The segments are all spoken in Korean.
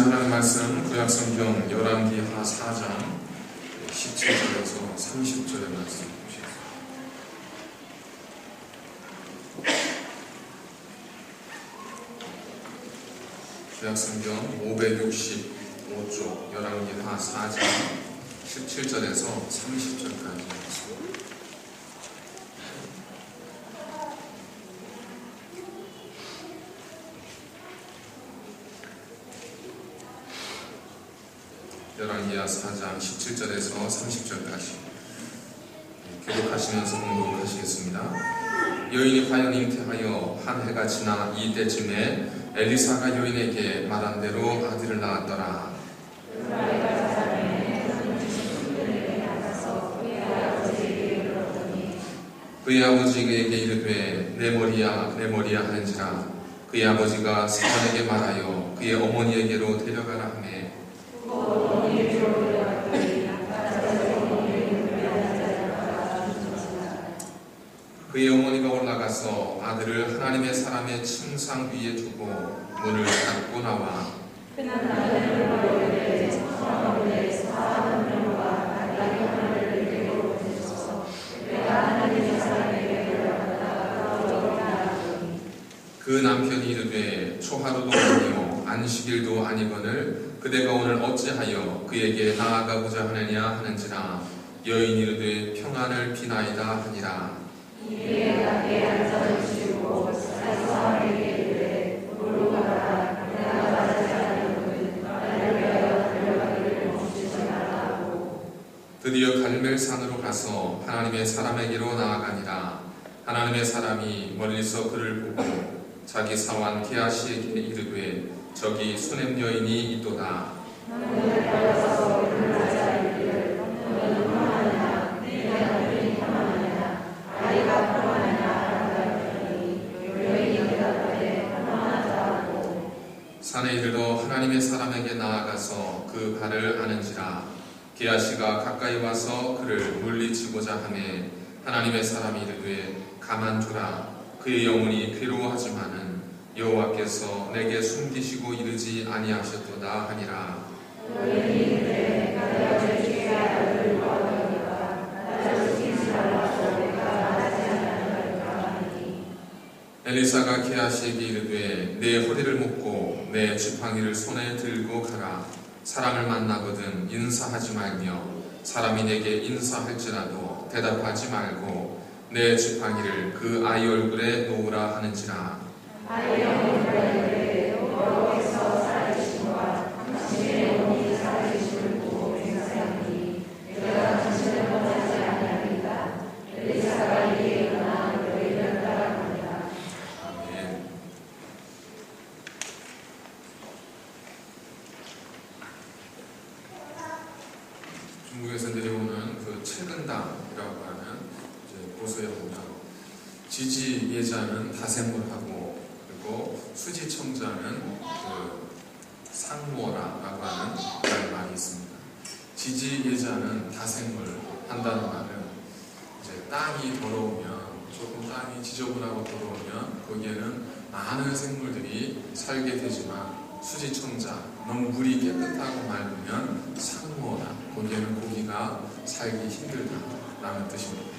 오늘 하나님 말씀 구약성경 열왕기하 4장 17절에서 30절의 말씀 보시겠습니다. 구약성경 565쪽 열왕기하 4장 17절에서 30절까지 말씀. 열왕기하 4장 17절에서 30절까지 기록하시면서 공독하시겠습니다. 여인이 과연 잉태하여 한 해가 지나 이때쯤에 엘리사가 여인에게 말한 대로 아들을 낳았더라. 그의 아버지에게 이르되 내 머리야 내 머리야 하는지라. 그의 아버지가 사람에게 말하여 그의 어머니에게로 데려가라 하매 그의 어머니가 올라가서 아들을 하나님의 사람의 침상 위에 두고 문을 닫고 나와 그 남편이 이르되 초하루도 아니요 안식일도 아니거늘 그대가 오늘 어찌하여 그에게 나아가고자 하느냐 하는지라. 여인이 이르되 평안을 비나이다 하니라. 드디어 갈멜산으로 가서 하나님의 사람에게로 나아가니라. 하나님의 사람이 멀리서 그를 보고 자기 사환 게하시에게 이르되 저기 수냄 여인이 있도다. 산에 이르러 하나님의 사람에게 나아가서 그 발을 아는지라. 게하시가 가까이 와서 그를 물리치고자 하매 하나님의 사람이 이르되 가만두라. 그의 영혼이 괴로워하지만은 여호와께서 내게 숨기시고 이르지 아니하셨도다 하니라. 엘리사가 게하시에게 이르되 내 허리를 묶고 내 지팡이를 손에 들고 가라. 사람을 만나거든 인사하지 말며 사람이 내게 인사할지라도 대답하지 말고 내 지팡이를 그 아이 얼굴에 놓으라 하는지라. 중국에서 내려오는 그 채근당이라고 하는 보서에 보면 지지 예자는 다생물하고 그리고 수지청자는 그 상모라고 하는 그런 말이 있습니다. 지지 예자는 다생물 한다는 말은 이제 땅이 더러우면 조금 땅이 지저분하고 더러우면 거기에는 많은 생물들이 살게 되지만 수지청자 너무 물이 깨끗하고 맑으면 상모라 거기에는 고기가 살기 힘들다라는 뜻입니다.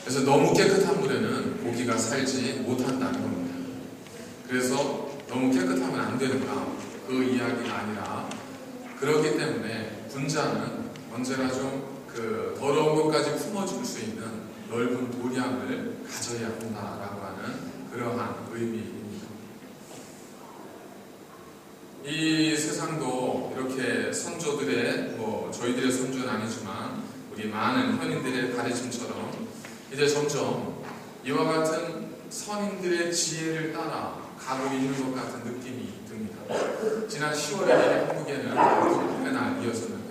그래서 너무 깨끗한 물에는 고기가 살지 못한다는 겁니다. 그래서 너무 깨끗하면 안 되는가 그 이야기가 아니라 그렇기 때문에 분자는 언제나 좀 그 더러운 것까지 품어줄 수 있는 넓은 도량을 가져야 한다라고 하는 그러한 의미입니다. 이 세상도 이렇게 선조들의 저희들의 선조는 아니지만 우리 많은 현인들의 가르침처럼 이제 점점 이와 같은 선인들의 지혜를 따라 가고 있는 것 같은 느낌이 듭니다. 지난 10월에 한국에는 국군의 날이었었는데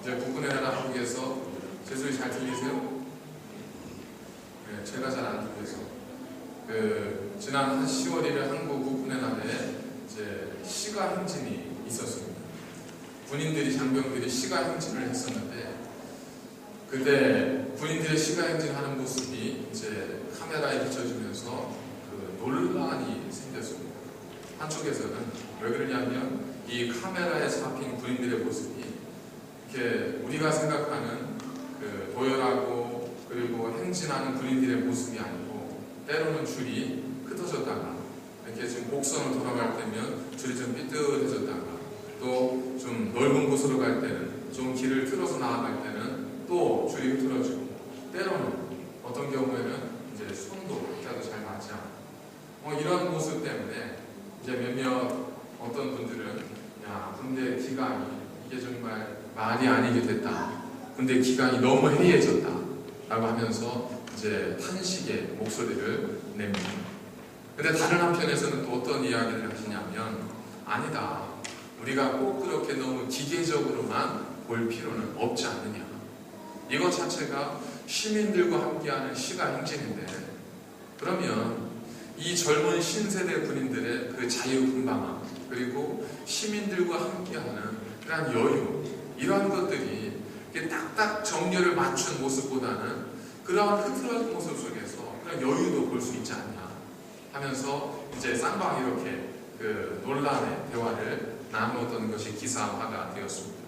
이제 국군의 날 한국에서 제 소리 잘 들리세요? 네, 제가 잘 안 들려서 지난 한 10월 1일 한국 국군의 날에 이제 시가 행진이 있었습니다. 군인들이 장병들이 시가 행진을 했었는데 그때 군인들의 시가 행진하는 모습이 이제 카메라에 비춰지면서 그 논란이 생겼습니다. 한쪽에서는 왜 그러냐면 이 카메라에 잡힌 군인들의 모습이 이렇게 우리가 생각하는 그 도열하고 그리고 행진하는 군인들의 모습이 아니고 때로는 줄이 흩어졌다가 이렇게 좀 곡선으로 돌아갈 때면 줄이 좀 삐뚤어졌다가 또 좀 넓은 곳으로 갈 때는 좀 길을 틀어서 나아갈 때는 또 줄이 흐트러지고 때로는 어떤 경우에는 이제 손도 박자도 잘 맞지 않고 이런 모습 때문에 이제 몇몇 어떤 분들은 야 군대 기간이 이게 정말 말이 아니게 됐다. 군대 기간이 너무 해이해졌다. 라고 하면서 이제 탄식의 목소리를 냅니다. 근데 다른 한편에서는 또 어떤 이야기를 하시냐면 아니다. 우리가 꼭 그렇게 너무 기계적으로만 볼 필요는 없지 않느냐. 이것 자체가 시민들과 함께하는 시가 행진인데 그러면 이 젊은 신세대 군인들의 그 자유분방함 그리고 시민들과 함께하는 그런 여유 이러한 것들이 딱딱 정렬을 맞춘 모습보다는 그러한 흐트러진 모습 속에서 그런 여유도 볼 수 있지 않냐 하면서 이제 쌍방이 이렇게 그 논란의 대화를 나누었던 것이 기사화가 되었습니다.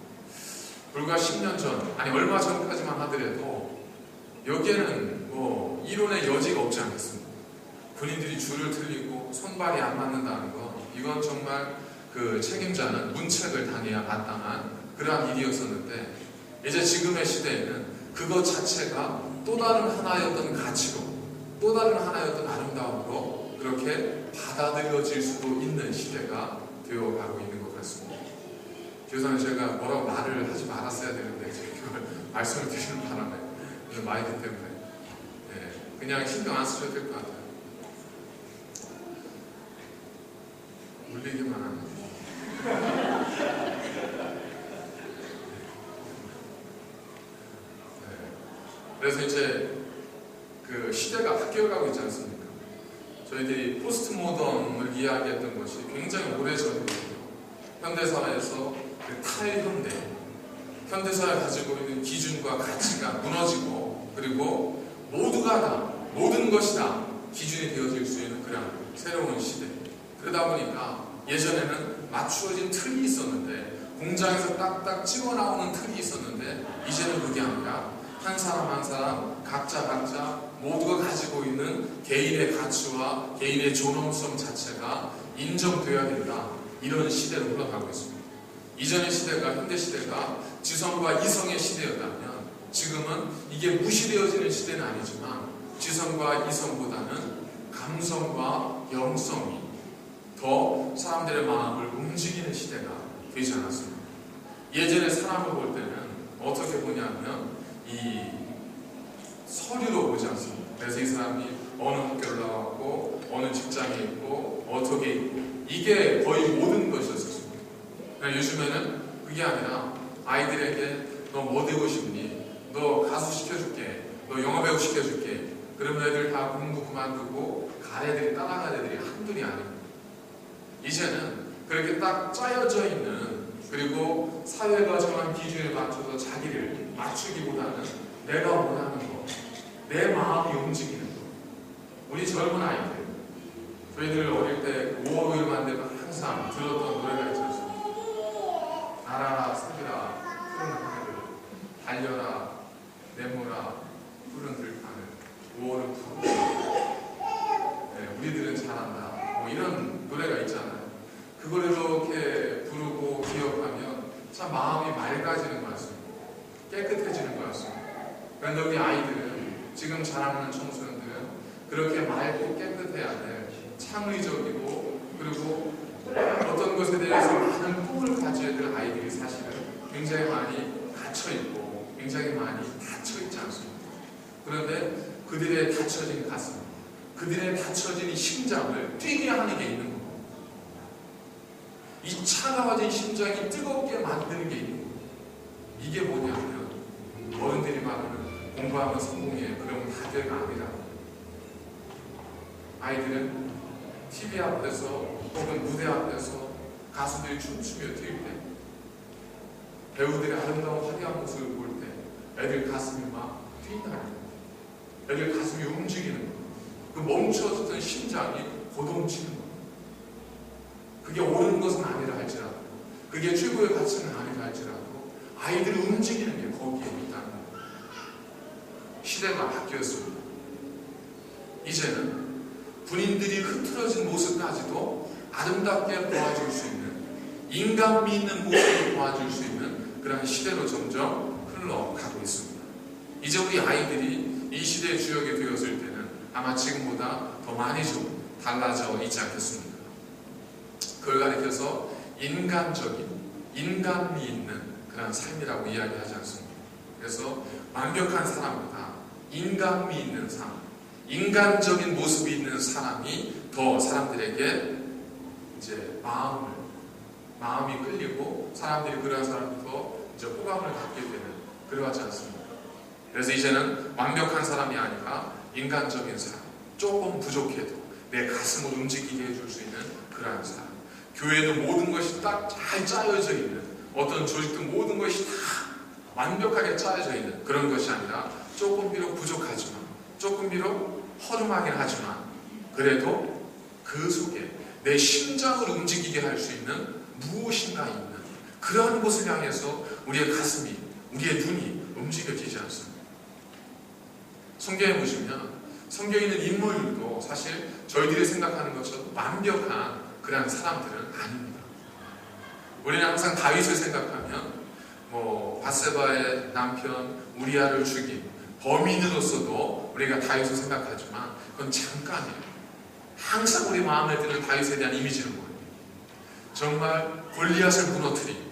불과 10년 전, 아니 얼마 전까지만 하더라도 여기에는 뭐 이론의 여지가 없지 않겠습니까? 군인들이 줄을 틀리고 손발이 안 맞는다는 거 이건 정말 그 책임자는 문책을 당해야 마땅한 그러한 일이었었는데 이제 지금의 시대에는 그것 자체가 또 다른 하나의 어떤 가치로 또 다른 하나의 어떤 아름다움으로 그렇게 받아들여질 수도 있는 시대가 되어가고 있는 것 같습니다. 교사는 제가 뭐라고 말을 하지 말았어야 되는데 그걸 말씀을 드리는 바람에 마이크 때문에 그냥 신경 안 쓰셔도 될 것 같아요. 울리기만 하면 그래서 이제 그 시대가 바뀌어가고 있지 않습니까? 저희들이 포스트 모던을 이야기했던 것이 굉장히 오래전이거든요. 현대사회에서 그 탈현대, 현대사회가 가지고 있는 기준과 가치가 무너지고 그리고 모두가 다, 모든 것이 다 기준이 되어질 수 있는 그런 새로운 시대. 그러다 보니까 예전에는 맞추어진 틀이 있었는데 공장에서 딱딱 찍어 나오는 틀이 있었는데 이제는 그게 아니라 한 사람 한 사람 각자 모두가 가지고 있는 개인의 가치와 개인의 존엄성 자체가 인정되어야 된다. 이런 시대로 흘러가고 있습니다. 이전의 시대가 현대 시대가 지성과 이성의 시대였다면 지금은 이게 무시되어지는 시대는 아니지만 지성과 이성보다는 감성과 영성이 더 사람들의 마음을 움직이는 시대가 되지 않았습니다. 예전에 사람을 볼 때는 어떻게 보냐면 이 서류로 보지 않습니다. 그래서 이 사람이 어느 학교를 나왔고 어느 직장에 있고 어떻게 있고 이게 거의 모든 것이었습니다. 요즘에는 그게 아니라 아이들에게 너 뭐 되고 싶니? 너 가수 시켜줄게. 너 영화배우 시켜줄게. 그러면 애들 다 공부 그만두고 갈 애들이 따라갈 애들이 한둘이 아닙니다. 이제는 그렇게 딱 짜여져 있는 그리고 사회가 정한 기준에 맞춰서 자기를 맞추기보다는 내가 원하는 거, 내 마음이 움직이는 거. 우리 젊은 아이들, 저희들 어릴 때 5월 5일만 되면 항상 들었던 노래가 있지 않습니까? 날아라 새들아 푸른 하늘을 달려라 내모라 푸른 들판을 5월은 푸르다. 우리들은 잘한다. 뭐 이런 노래가 있잖아요. 그걸 이렇게 부르고 기억하면 참 마음이 맑아지는 것 같습니다. 깨끗해지는 것 같습니다. 그런데 우리 아이들은 지금 자라는 청소년들은 그렇게 맑고 깨끗해야 될 창의적이고 그리고 어떤 것에 대해서 많은 꿈을 가져야 될 아이들이 사실은 굉장히 많이 갇혀있고 굉장히 많이 닫혀있지 않습니다. 그런데 그들의 닫혀진 가슴, 그들의 닫혀진 이 심장을 뛰게 하는 게 있는 거고 이 차가워진 심장이 뜨겁게 만드는 게 있는 거고 이게 뭐냐면 어른들이 말하는 공부하면 성공해 그러면 다 되가 아니라 아이들은 TV 앞에서 혹은 무대 앞에서 가수들이 춤추며 뛸 때 배우들의 아름다운 화려한 모습을 볼 때 애들 가슴이 막 뛴다는 거예요. 애들 가슴이 움직이는 거예요. 그 멈춰섰던 심장이 고동치는 거예요. 그게 옳은 것은 아니라 할지라도 그게 최고의 가치는 아니라 할지라도 아이들을 움직이는 게 거기에 있다는 거예요. 시대가 바뀌었습니다. 이제는 군인들이 흐트러진 모습까지도 아름답게 보아줄 수 있는, 인간미 있는 모습을 보아줄 수 있는 그런 시대로 점점 흘러가고 있습니다. 이제 우리 아이들이 이 시대의 주역이 되었을 때는 아마 지금보다 더 많이 좀 달라져 있지 않겠습니까? 그걸 가리켜서 인간적인, 인간미 있는 그런 삶이라고 이야기하지 않습니다. 그래서 완벽한 사람보다 인간미 있는 삶, 인간적인 모습이 있는 사람이 더 사람들에게 이제 마음이 끌리고 사람들이 그런 사람부터 이제 호감을 갖게 되는, 그러하지 않습니까? 그래서 이제는 완벽한 사람이 아니라 인간적인 사람, 조금 부족해도 내 가슴을 움직이게 해줄 수 있는 그러한 사람. 교회도 모든 것이 딱 잘 짜여져 있는, 어떤 조직도 모든 것이 다 완벽하게 짜여져 있는 그런 것이 아니라 조금 비록 부족하지만, 조금 비록 허름하긴 하지만 그래도 그 속에 내 심장을 움직이게 할 수 있는 무엇인가 있는 그러한 곳을 향해서 우리의 가슴이, 우리의 눈이 움직여지지 않습니다. 성경에 보시면 성경에 있는 인물들도 사실 저희들이 생각하는 것처럼 완벽한 그런 사람들은 아닙니다. 우리는 항상 다윗을 생각하면 바세바의 남편 우리아를 죽인 범인으로서도 우리가 다윗을 생각하지만 그건 잠깐이에요. 항상 우리 마음에 드는 다윗에 대한 이미지는 뭐예요? 정말 골리앗을 무너뜨리고,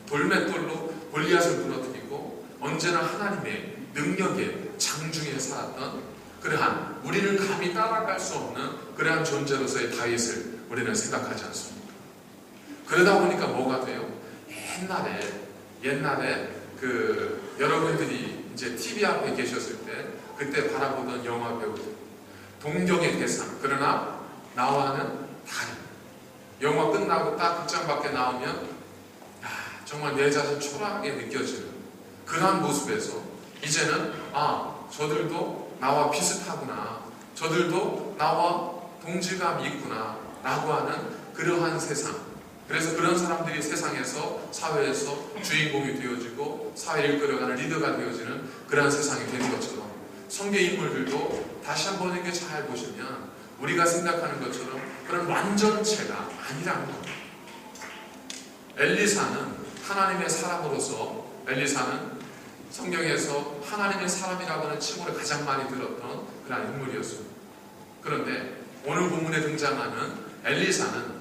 돌맷돌로 골리앗을 무너뜨리고 언제나 하나님의 능력의 장중에 살았던 그러한, 우리는 감히 따라갈 수 없는 그러한 존재로서의 다윗을 우리는 생각하지 않습니다. 그러다 보니까 뭐가 돼요? 옛날에 여러분들이 이제 TV 앞에 계셨을 때 그때 바라보던 영화 배우들, 동경의 대상, 그러나 나와는 다른, 영화 끝나고 딱 극장 밖에 나오면 정말 내 자신 초라하게 느껴지는 그러한 모습에서 이제는 저들도 나와 비슷하구나, 저들도 나와 동질감이 있구나 라고 하는 그러한 세상. 그래서 그런 사람들이 세상에서, 사회에서 주인공이 되어지고 사회를 이끌어가는 리더가 되어지는 그러한 세상이 되는 것처럼 성경 인물들도 다시 한번 이렇게 잘 보시면 우리가 생각하는 것처럼 그런 완전체가 아니라는 겁니다. 엘리사는 하나님의 사람으로서, 엘리사는 성경에서 하나님의 사람이라고 하는 칭호를 가장 많이 들었던 그런 인물이었습니다. 그런데 오늘 본문에 등장하는 엘리사는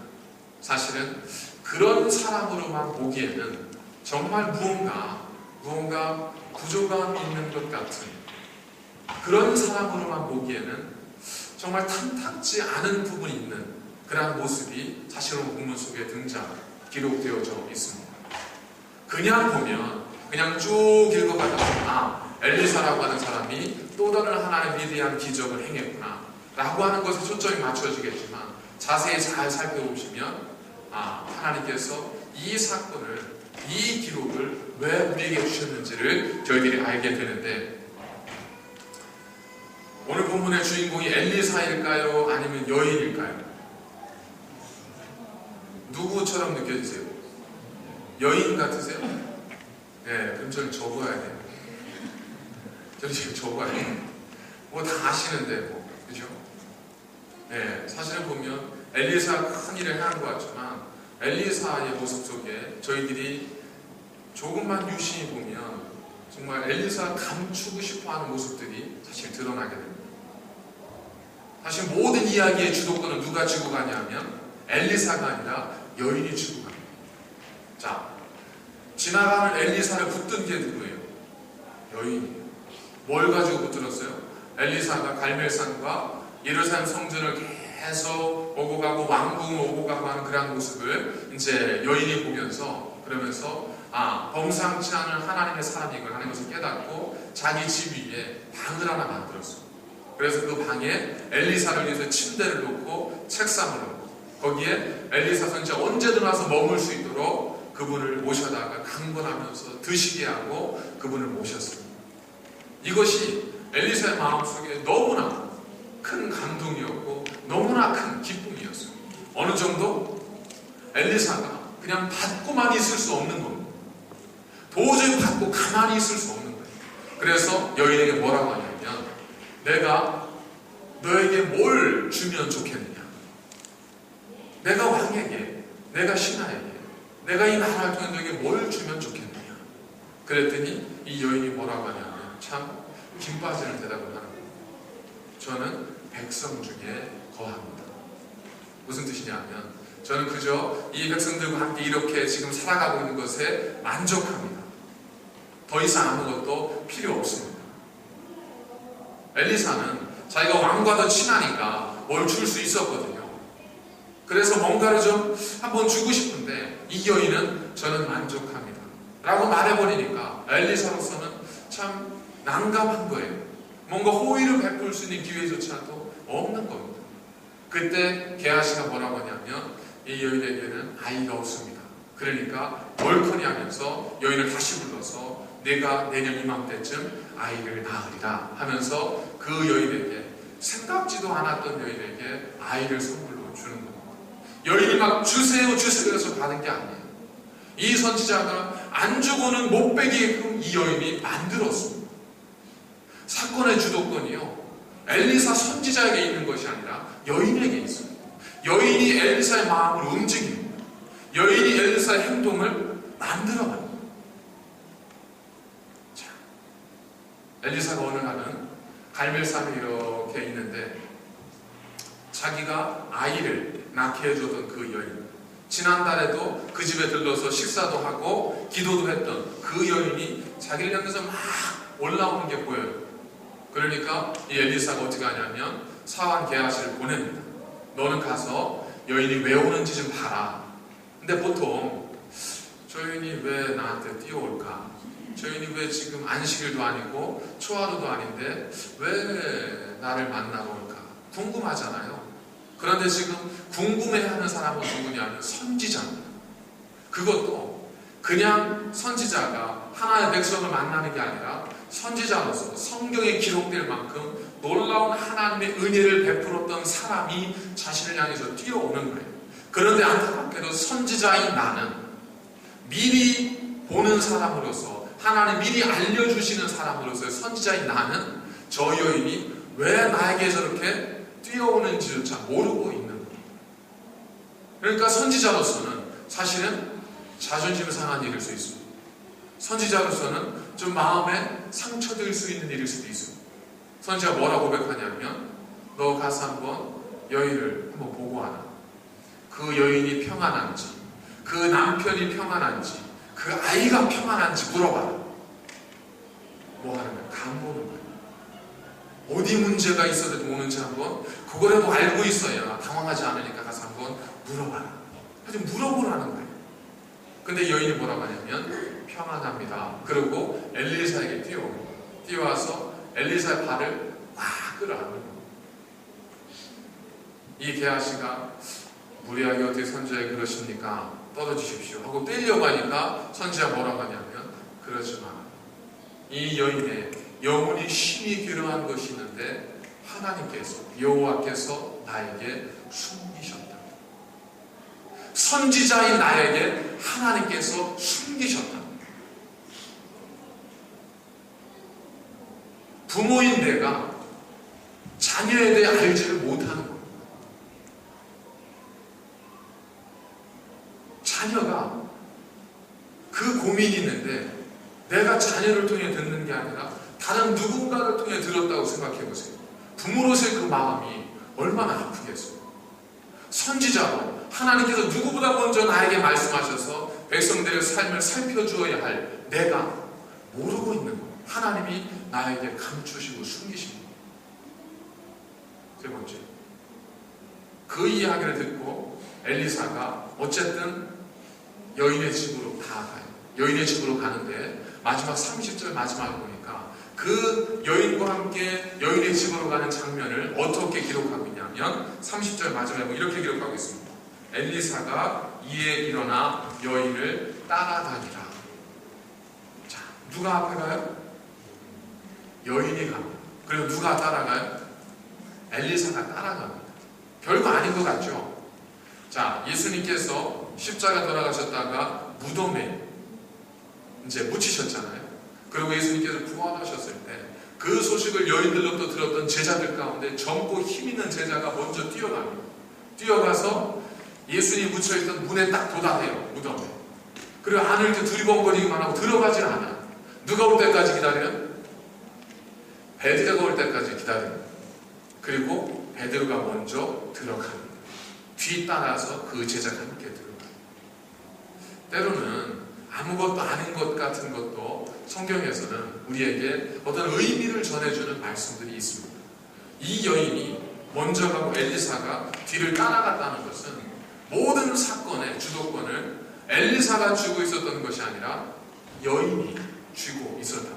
사실은 그런 사람으로만 보기에는 정말 무언가 부족함이 있는 것 같은 그런 사람으로만 보기에는 정말 탐탁지 않은 부분이 있는 그러한 모습이 사실은 본문 속에 기록되어져 있습니다. 그냥 보면, 그냥 쭉 읽어가다가 엘리사라고 하는 사람이 또 다른 하나님의 위대한 기적을 행했구나 라고 하는 것에 초점이 맞춰지겠지만 자세히 잘 살펴보시면 하나님께서 이 사건을, 이 기록을 왜 우리에게 주셨는지를 저희들이 알게 되는데, 오늘 본문의 주인공이 엘리사일까요? 아니면 여인일까요? 누구처럼 느껴지세요? 여인 같으세요? 네, 그럼 저는 적어야 돼요. 저는 지금 적어야 돼요. 다 아시는데 그죠? 네, 사실은 보면 엘리사가 큰 일을 행한 것 같지만 엘리사의 모습 속에 저희들이 조금만 유심히 보면 정말 엘리사가 감추고 싶어하는 모습들이 사실 드러나게 됩니다. 사실 모든 이야기의 주도권은 누가 쥐고 가냐면 엘리사가 아니라 여인이 쥐고 갑니다. 자, 지나가는 엘리사를 붙든 게 누구예요? 여인이에요. 뭘 가지고 붙들었어요? 엘리사가 갈멜산과 예루살렘 성전을 계속 오고 가고 왕궁을 오고 가고 하는 그런 모습을 이제 여인이 보면서, 그러면서 범상치 않은 하나님의 사람이걸 하는 것을 깨닫고 자기 집 위에 방을 하나 만들었어요. 그래서 그 방에 엘리사를 위해서 침대를 놓고 책상을 놓고 거기에 엘리사 선지자 언제든 와서 머물 수 있도록 그분을 모셔다가 강권하면서 드시게 하고 그분을 모셨습니다. 이것이 엘리사의 마음속에 너무나 큰 감동이었고 너무나 큰 기쁨이었어요. 어느 정도? 엘리사가 그냥 받고만 있을 수 없는 겁니다. 도저히 받고 가만히 있을 수 없는 거예요. 그래서 여인에게 뭐라고 하냐면, 내가 너에게 뭘 주면 좋겠느냐? 내가 왕에게, 내가 신하에게, 내가 이 나라를 통해 너에게 뭘 주면 좋겠느냐? 그랬더니 이 여인이 뭐라고 하냐면 참 김빠지는 대답을 하는 거예요. 저는 백성 중에 거합니다. 무슨 뜻이냐면, 저는 그저 이 백성들과 함께 이렇게 지금 살아가고 있는 것에 만족합니다. 더 이상 아무것도 필요 없습니다. 엘리사는 자기가 왕과도 친하니까 뭘 줄 수 있었거든요. 그래서 뭔가를 좀 한번 주고 싶은데 이 여인은 저는 만족합니다 라고 말해버리니까 엘리사로서는 참 난감한 거예요. 뭔가 호의를 베풀 수 있는 기회조차도 없는 겁니다. 그때 게하시가 뭐라고 하냐면, 이 여인에게는 아이가 없습니다. 그러니까 멀커니 하면서 여인을 다시 불러서 내가 내년 이맘때쯤 아이를 낳으리라 하면서 그 여인에게, 생각지도 않았던 여인에게 아이를 선물로 주는 겁니다. 여인이 막 주세요 주세요 해서 받은 게 아니에요. 이 선지자가 안 주고는 못 빼게끔 이 여인이 만들었습니다. 사건의 주도권이요, 엘리사 선지자에게 있는 것이 아니라 여인에게 있습니다. 여인이 엘리사의 마음을 움직입니다. 여인이 엘리사의 행동을 만들어갑니다. 자, 엘리사가 어느 날은 갈멜산에 이렇게 있는데 자기가 아이를 낳게 해주던 그 여인, 지난달에도 그 집에 들러서 식사도 하고 기도도 했던 그 여인이 자기를 향해서 막 올라오는 게 보여요. 그러니까 이 엘리사가 어떻게 하냐면 사환 게하시를 보냅니다. 너는 가서 여인이 왜 오는지 좀 봐라. 근데 보통 저 여인이 왜 나한테 뛰어올까? 저 여인이 왜 지금 안식일도 아니고 초하루도 아닌데 왜 나를 만나러 올까? 궁금하잖아요. 그런데 지금 궁금해하는 사람은 누구냐면 선지자입니다. 그것도 그냥 선지자가 하나의 백성을 만나는 게 아니라 선지자로서 성경에 기록될 만큼 놀라운 하나님의 은혜를 베풀었던 사람이 자신을 향해서 뛰어오는 거예요. 그런데 안타깝게도 선지자인 나는, 미리 보는 사람으로서, 하나님 미리 알려주시는 사람으로서 선지자인 나는 저 여인이 왜 나에게 저렇게 뛰어오는지조차 모르고 있는 거예요. 그러니까 선지자로서는 사실은 자존심 상한 일일 수 있습니다. 선지자로서는 좀 마음에 상처될 수 있는 일일 수도 있습니다. 선지자가 뭐라고 고백하냐면, 너 가서 한번 여인을 한번 보고 와라. 그 여인이 평안한지, 그 남편이 평안한지, 그 아이가 평안한지 물어봐라. 뭐 하는 거야? 간 보는 거예요. 어디 문제가 있어도 오는지 한번 그거라도 알고 있어야 당황하지 않으니까 가서 한번 물어봐라. 아주 물어보라는 거예요. 근데 여인이 뭐라고 하냐면 평안합니다. 그리고 엘리사에게 뛰어와서 엘리사의 발을 꽉 끌어안는 거예요. 이 게하시가 무리하게 어떻게 선지자에게 그러십니까? 떨어지십시오 하고 떼려고 하니까 선지자가 뭐라고 하냐면, 그러지 마. 이 여인의 영혼이 심히 괴로워한 것이 있는데 하나님께서, 여호와께서 나에게 숨기셨다. 선지자인 나에게 하나님께서 숨기셨다. 부모인 내가 자녀에 대해 알지를 못하는 거예요. 자녀가 그 고민이 있는데 내가 자녀를 통해 듣는 게 아니라 다른 누군가를 통해 들었다고 생각해 보세요. 부모로서의 그 마음이 얼마나 아프겠어요. 선지자로 하나님께서 누구보다 먼저 나에게 말씀하셔서 백성들의 삶을 살펴주어야 할 내가 모르고 있는 거예요. 하나님이 나에게 감추시고 숨기신 거예요. 세 번째, 그 이야기를 듣고 엘리사가 어쨌든 여인의 집으로 다 가요. 여인의 집으로 가는데 마지막 30절 마지막에 보니까 그 여인과 함께 여인의 집으로 가는 장면을 어떻게 기록하고 있냐면 30절 마지막에 보면 이렇게 기록하고 있습니다. 엘리사가 이에 일어나 여인을 따라다니라. 자, 누가 앞에 가요? 여인이 갑니다. 그리고 누가 따라가요? 엘리사가 따라갑니다. 별거 아닌 것 같죠? 자, 예수님께서 십자가 돌아가셨다가 무덤에 이제 묻히셨잖아요. 그리고 예수님께서 부활하셨을 때 그 소식을 여인들로부터 들었던 제자들 가운데 젊고 힘있는 제자가 먼저 뛰어갑니다. 뛰어가서 예수님이 묻혀있던 문에 딱 도달해요. 무덤에. 그리고 안을 이렇게 두리번거리기만 하고 들어가질 않아요. 누가 올 때까지 기다려요? 베드로가 올 때까지 기다려요. 그리고 베드로가 먼저 들어갑니다. 뒤 따라서 그 제자가 함께 들어가요. 때로는 아무것도 아닌 것 같은 것도 성경에서는 우리에게 어떤 의미를 전해주는 말씀들이 있습니다. 이 여인이 먼저 가고 엘리사가 뒤를 따라갔다는 것은 모든 사건의 주도권을 엘리사가 쥐고 있었던 것이 아니라 여인이 쥐고 있었다.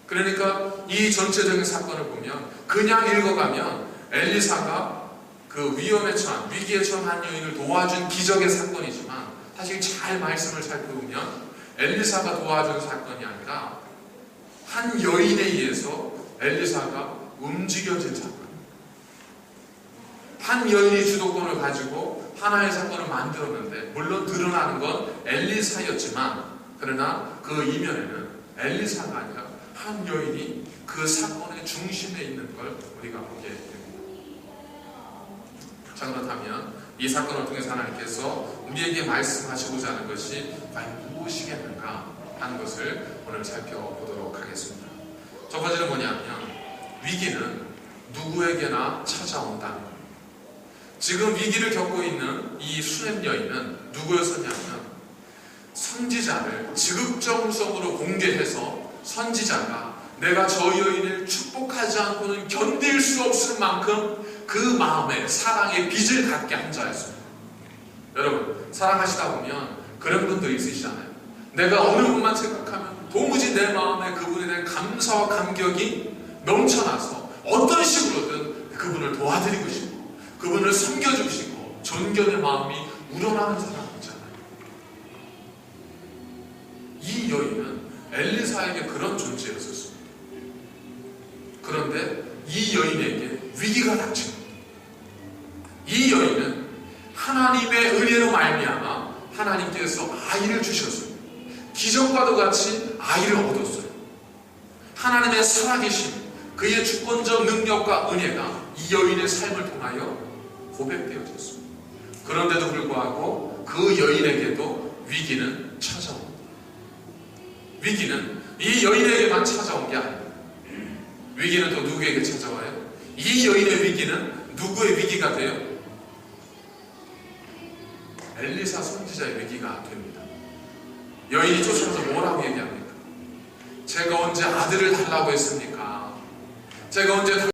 그러니까 이 전체적인 사건을 보면 그냥 읽어가면 엘리사가 그 위험에 처한, 위기에 처한 한 여인을 도와준 기적의 사건이지만 사실 잘 말씀을 살펴보면 엘리사가 도와준 사건이 아니라 한 여인에 의해서 엘리사가 움직여진 사건. 한 여인이 주도권을 가지고 하나의 사건을 만들었는데 물론 드러나는 건 엘리사였지만 그러나 그 이면에는 엘리사가 아니라 한 여인이 그 사건의 중심에 있는 걸 우리가 보게 됩니다. 자, 그렇다면 이 사건을 통해서 하나님께서 우리에게 말씀하시고자 하는 것이 과연 무엇이겠는가 하는 것을 오늘 살펴보도록 하겠습니다. 첫 번째는 뭐냐면 위기는 누구에게나 찾아온다는 것. 지금 위기를 겪고 있는 이 수냄 여인은 누구였었냐면 선지자를 지극정성으로 공개해서 선지자가 내가 저 여인을 축복하지 않고는 견딜 수 없을 만큼 그 마음에 사랑의 빚을 갖게 한 자였습니다. 여러분, 사랑하시다 보면 그런 분들이 있으시잖아요. 내가 어느 분만 생각하면 도무지 내 마음에 그분에 대한 감사와 감격이 넘쳐나서 어떤 식으로든 그분을 도와드리고 싶고 그분을 섬겨주시고 존경의 마음이 우러나는 사람이 있잖아요. 이 여인은 엘리사에게 그런 존재였었습니다. 그런데 이 여인에게 위기가 닥칩니다. 이 여인은 하나님의 은혜로 말미암아 하나님께서 아이를 주셨습니다. 기적과도 같이 아이를 얻었어요. 하나님의 살아계심, 그의 주권적 능력과 은혜가 이 여인의 삶을 통하여 고백되어졌습니다. 그런데도 불구하고 그 여인에게도 위기는 찾아옵니다. 위기는 이 여인에게만 찾아온 게 아닙니다. 위기는 또 누구에게 찾아와요? 이 여인의 위기는 누구의 위기가 돼요? 엘리사 선지자의 위기가 됩니다. 여인이 쫓아와서 뭐라고 얘기합니까? 제가 언제 아들을 달라고 했습니까? 제가 언제